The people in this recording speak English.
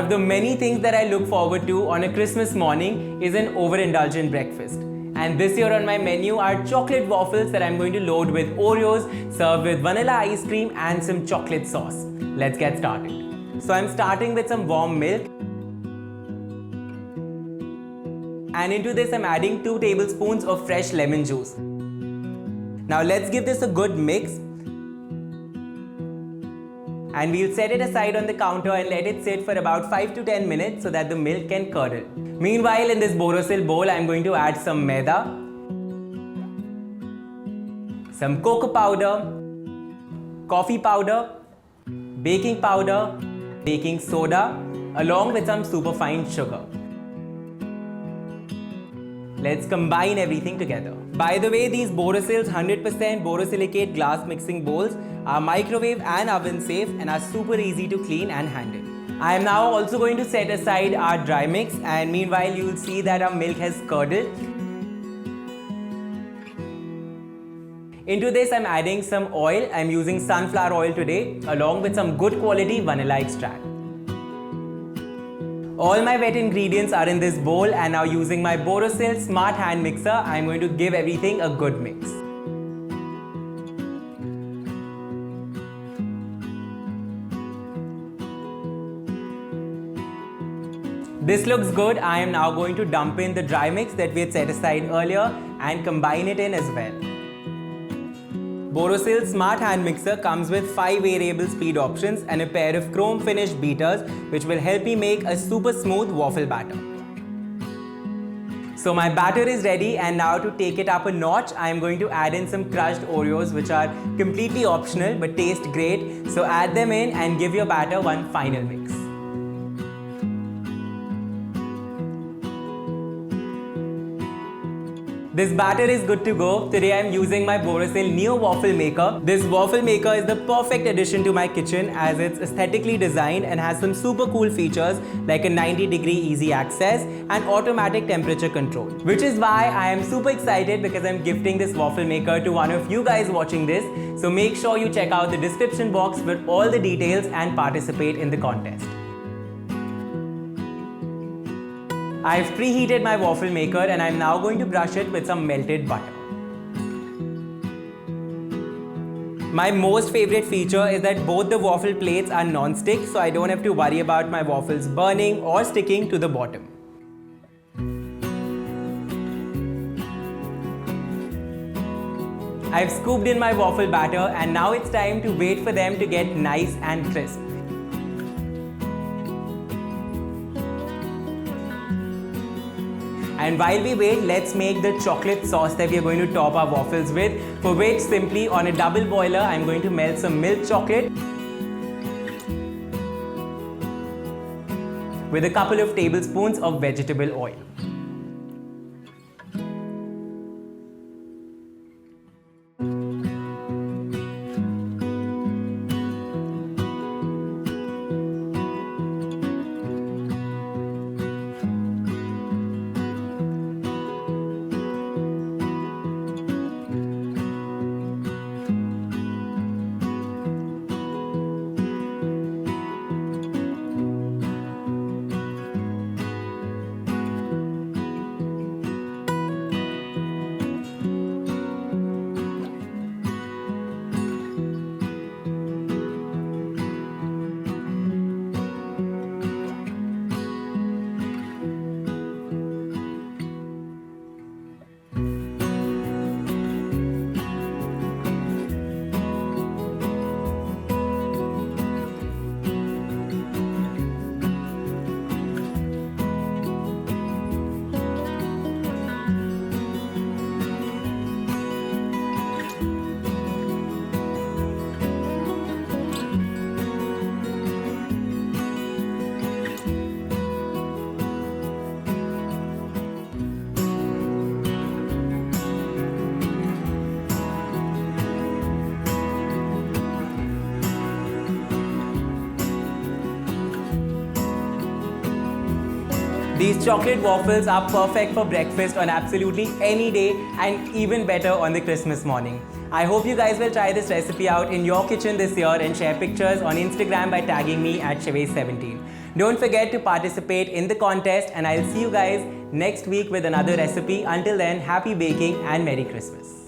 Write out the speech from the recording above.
of the many things that I look forward to on a Christmas morning is an overindulgent breakfast. And this year on my menu are chocolate waffles that I'm going to load with Oreos, served with vanilla ice cream and some chocolate sauce. Let's get started. So I'm starting with some warm milk. And into this I'm adding 2 tablespoons of fresh lemon juice. Now let's give this a good mix. And we'll set it aside on the counter and let it sit for about 5 to 10 minutes so that the milk can curdle. Meanwhile, in this Borosil bowl, I'm going to add some maida, some cocoa powder, coffee powder, baking powder, baking soda, along with some superfine sugar. Let's combine everything together. By the way, these Borosil's 100% borosilicate glass mixing bowls are microwave and oven safe and are super easy to clean and handle. I am now also going to set aside our dry mix, and meanwhile you will see that our milk has curdled. Into this I'm adding some oil. I'm using sunflower oil today along with some good quality vanilla extract. All my wet ingredients are in this bowl, and now using my Borosil Smart Hand Mixer, I'm going to give everything a good mix. This looks good. I am now going to dump in the dry mix that we had set aside earlier and combine it in as well. Borosil Smart Hand Mixer comes with 5 variable speed options and a pair of chrome finished beaters which will help me make a super smooth waffle batter. So my batter is ready, and now to take it up a notch, I am going to add in some crushed Oreos which are completely optional but taste great. So add them in and give your batter one final mix. This batter is good to go. Today I am using my Borosil Neo Waffle Maker. This waffle maker is the perfect addition to my kitchen as it's aesthetically designed and has some super cool features like a 90-degree easy access and automatic temperature control. Which is why I am super excited because I'm gifting this waffle maker to one of you guys watching this. So make sure you check out the description box for all the details and participate in the contest. I've preheated my waffle maker and I'm now going to brush it with some melted butter. My most favorite feature is that both the waffle plates are non-stick, so I don't have to worry about my waffles burning or sticking to the bottom. I've scooped in my waffle batter and now it's time to wait for them to get nice and crisp. And while we wait, let's make the chocolate sauce that we are going to top our waffles with, for which simply on a double boiler, I'm going to melt some milk chocolate with a couple of tablespoons of vegetable oil. These chocolate waffles are perfect for breakfast on absolutely any day and even better on the Christmas morning. I hope you guys will try this recipe out in your kitchen this year and share pictures on Instagram by tagging me at Shivesh17. Don't forget to participate in the contest, and I'll see you guys next week with another recipe. Until then, happy baking and Merry Christmas.